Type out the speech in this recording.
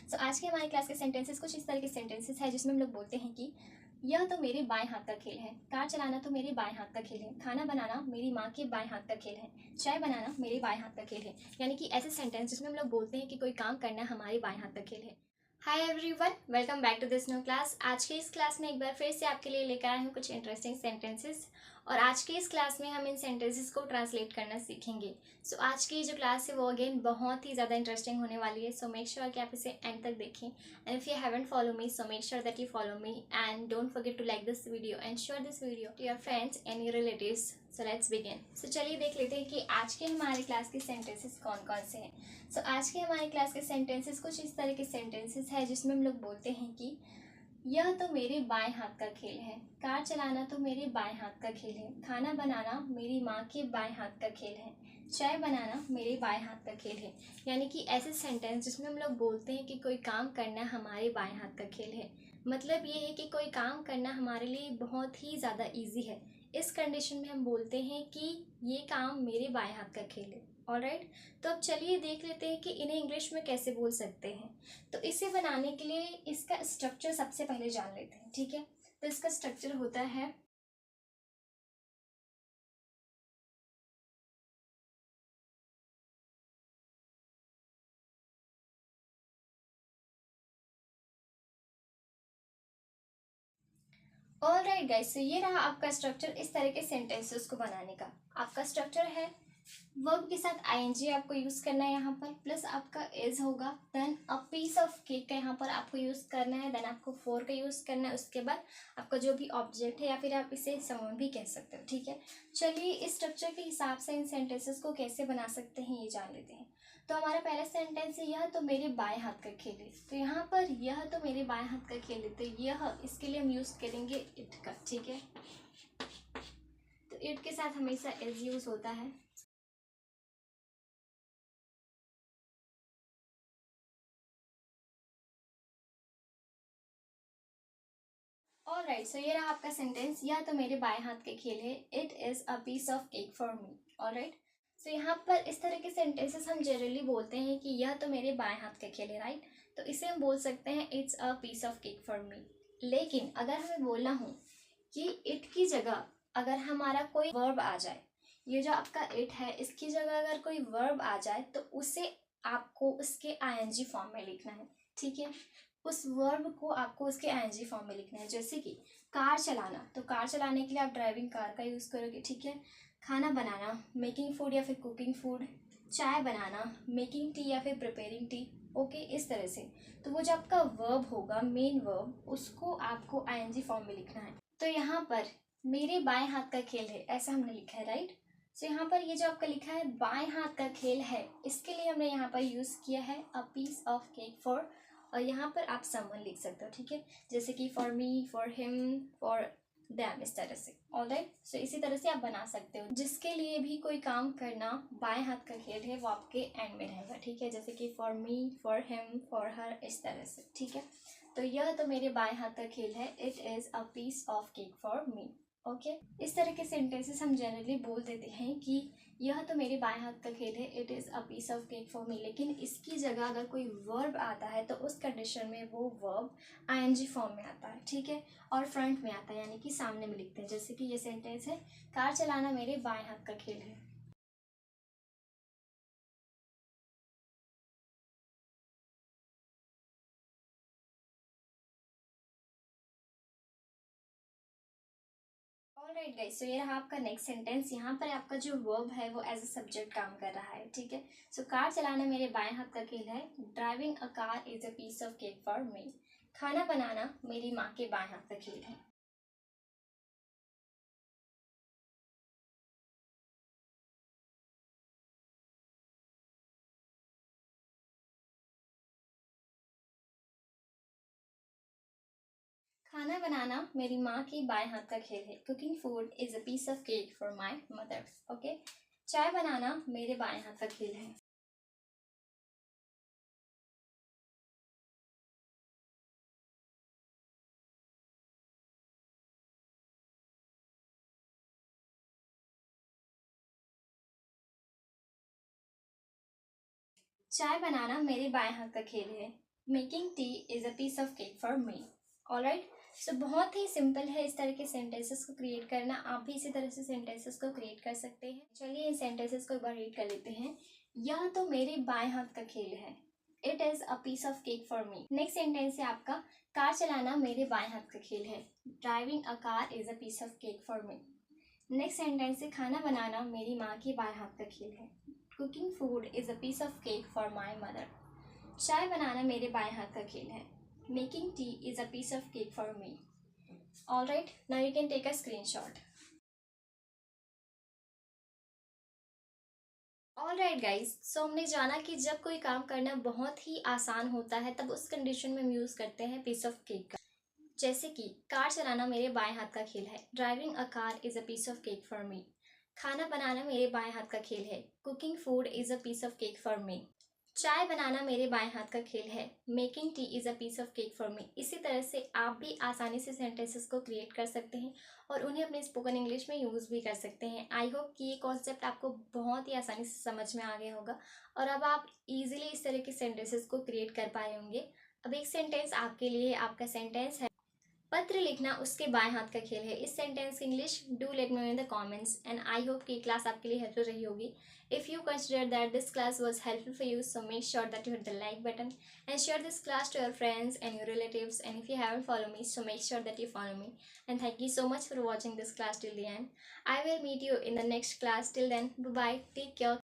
आज के हमारे क्लास के सेंटेंसेस कुछ इस तरह के सेंटेंसेस है जिसमें हम लोग बोलते हैं कि यह तो मेरे बाएं हाथ का खेल है, कार चलाना तो मेरे बाएं हाथ का खेल है, खाना बनाना मेरी माँ के बाएं हाथ का खेल है, चाय बनाना मेरे बाएं हाथ का खेल है। यानी कि ऐसे सेंटेंस जिसमें हम लोग बोलते हैं कि कोई काम करना हमारे बाएं हाथ का खेल है। Hi everyone, welcome back to this new class. आज के इस क्लास में एक बार फिर से आपके लिए लेकर आए हूँ कुछ इंटरेस्टिंग सेंटेंसेस और आज के इस क्लास में हम इन सेंटेंसेस को ट्रांसलेट करना सीखेंगे। आज की जो क्लास है वो अगेन बहुत ही ज़्यादा इंटरेस्टिंग होने वाली है। सो मेक श्योर कि आप इसे एंड तक देखें and if you haven't follow me so make sure that you follow me and don't forget to like this video and share this video to your friends and your relatives. So let's begin. चलिए देख लेते हैं कि आज के हमारे class के sentences कौन कौन से हैं। आज के हमारे क्लास के सेंटेंसेस कुछ इस तरह के सेंटेंसेस है जिसमें हम लोग बोलते हैं कि यह तो मेरे बाएं हाथ का खेल है, कार चलाना तो मेरे बाएं हाथ का खेल है, खाना बनाना मेरी माँ के बाएं हाथ का खेल है, चाय बनाना मेरे बाएं हाथ का खेल है। यानी कि ऐसे सेंटेंस जिसमें हम लोग बोलते हैं कि कोई काम करना हमारे बाएं हाथ का खेल है। मतलब ये है कि कोई काम करना हमारे लिए बहुत ही ज़्यादा ईजी है। इस कंडीशन में हम बोलते हैं कि ये काम मेरे बाएं हाथ का खेल है। ऑलराइट, तो अब चलिए देख लेते हैं कि इन्हें इंग्लिश में कैसे बोल सकते हैं। तो इसे बनाने के लिए इसका स्ट्रक्चर सबसे पहले जान लेते हैं, ठीक है। तो इसका स्ट्रक्चर होता है ऑलराइट गाइस। तो ये रहा आपका स्ट्रक्चर इस तरह के सेंटेंसेस को बनाने का। आपका स्ट्रक्चर है वर्ब के साथ आईएनजी आपको यूज करना है यहाँ पर, प्लस आपका इज होगा, then a piece of cake का यहाँ पर आपको यूज करना है, देन आपको फॉर का यूज करना है, उसके बाद आपका जो भी ऑब्जेक्ट है या फिर आप इसे समवन भी कह सकते हो, ठीक है। चलिए इस स्ट्रक्चर के हिसाब से इन सेंटेंसेस को कैसे बना सकते हैं ये जान लेते हैं। तो हमारा पहला सेंटेंस है यह तो मेरे बाएं हाथ का खेल है। तो यहाँ पर यह तो मेरे बाएं हाथ का खेल है, तो यह इसके लिए हम यूज करेंगे इट का, ठीक है। तो इट के साथ हमेशा इज यूज होता है। ऑलराइट, सो ये रहा आपका सेंटेंस, यह तो मेरे बाएं हाथ के खेल है, it is a piece of cake for me. Alright, सो यहाँ पर इस तरह के सेंटेंसेस हम जनरली बोलते हैं कि यह तो मेरे बाएं हाथ का खेल है, राइट। तो इसे हम बोल सकते हैं it's a piece of cake for me. लेकिन अगर हमें बोलना हो कि इट की जगह अगर हमारा कोई वर्ब आ जाए, ये जो आपका इट है इसकी जगह अगर कोई वर्ब आ जाए तो उसे आपको उसके आईएनजी फॉर्म में लिखना है, ठीक है। उस वर्ब को आपको उसके आईएनजी फॉर्म में लिखना है। जैसे कि कार चलाना, तो कार चलाने के लिए आप ड्राइविंग कार का यूज़ करोगे, ठीक है। खाना बनाना, मेकिंग फूड या फिर कुकिंग फूड। चाय बनाना, मेकिंग टी या फिर प्रिपेयरिंग टी। ओके, इस तरह से। तो वो जो आपका वर्ब होगा, मेन वर्ब, उसको आपको आईएनजी फॉर्म में लिखना है। तो यहाँ पर मेरे बाएं हाथ का खेल है ऐसा हमने लिखा है, राइट। तो यहाँ पर ये जो आपका लिखा है बाएं हाथ का खेल है, इसके लिए हमने यहाँ पर यूज़ किया है a piece of cake for, और यहाँ पर आप समवन लिख सकते हो, ठीक है। जैसे कि for me, for him, for them, इस तरह से। ऑलराइट, सो इसी तरह से आप बना सकते हो। जिसके लिए भी कोई काम करना बाएं हाथ का खेल है वो आपके एंड में रहेगा, ठीक है। जैसे कि for me, for him, for her, इस तरह से, ठीक है। तो यह तो मेरे बाएं हाथ का खेल है, it is a piece of cake for me. Okay, इस तरह के सेंटेंसेस हम जनरली बोल देते हैं कि यह तो मेरे बाएं हाथ का खेल है, it is a piece of cake for me. लेकिन इसकी जगह अगर कोई वर्ब आता है तो उस कंडीशन में वो वर्ब आईएनजी फॉर्म में आता है, ठीक है, और फ्रंट में आता है, यानी कि सामने में लिखते हैं। जैसे कि ये सेंटेंस है, कार चलाना मेरे बाएं हाथ का खेल है। ऑलराइट गाइस, सो ये रहा आपका नेक्स्ट सेंटेंस। यहाँ पर आपका जो वर्ब है वो एज अ सब्जेक्ट काम कर रहा है, ठीक है। सो कार चलाना मेरे बाएं हाथ का खेल है, driving a car is a piece of cake for me. खाना बनाना मेरी माँ के बाएं हाथ का खेल है। खाना बनाना मेरी माँ के बाएं हाथ का खेल है, cooking food is a piece of cake for my mother. Okay, चाय बनाना मेरे बाएं हाथ का खेल है। चाय बनाना मेरे बाएं हाथ का खेल है, making tea is a piece of cake for me. Alright, so बहुत ही सिंपल है इस तरह के सेंटेंसेस को क्रिएट करना। आप भी इसी तरह से सेंटेंसेस को क्रिएट कर सकते हैं। चलिए इन सेंटेंसेस को एक बार रीड कर लेते हैं। यह तो मेरे बाएं हाथ का खेल है। It is a piece of cake for me. Next sentence है आपका, कार चलाना मेरे बाएं हाथ का खेल है। Driving a car is a piece of cake for me. Next sentence है, खाना बनाना मेरी माँ के बाएं हाथ का खेल है। Cooking food is a piece of cake for my mother. चाय बनाना मेरे बाएं हाथ का खेल है। Making tea is a piece of cake for me. Alright, now you can take a screenshot. Alright guys, so हमने जाना कि जब कोई काम करना बहुत ही आसान होता है तब उस कंडीशन में हम यूज़ करते हैं पीस ऑफ केक का। जैसे कि कार चलाना मेरे बाएं हाथ का खेल है। Driving a car is a piece of cake for me. खाना बनाना मेरे बाएं हाथ का खेल है। Cooking food is a piece of cake for me. चाय बनाना मेरे बाएं हाथ का खेल है। Making tea is a piece of cake for me. इसी तरह से आप भी आसानी से सेंटेंसेस को क्रिएट कर सकते हैं और उन्हें अपने स्पोकन इंग्लिश में यूज़ भी कर सकते हैं। आई होप कि ये कॉन्सेप्ट आपको बहुत ही आसानी से समझ में आ गया होगा और अब आप इजीली इस तरह के सेंटेंसेस को क्रिएट कर पाए होंगे। अब एक सेंटेंस आपके लिए, आपका सेंटेंस है, पत्र लिखना उसके बाएं हाथ का खेल है। इस सेंटेंस की English do let me know in the comments and I hope कि क्लास आपके लिए हेल्पफुल रही होगी। If you consider that this class was helpful for you, so make sure that you hit the like button and share this class to your friends and your relatives. And if you haven't followed me, so make sure that you follow me. And thank you so much for watching this class till the end. I will meet you in the next class. Till then, bye bye, take care.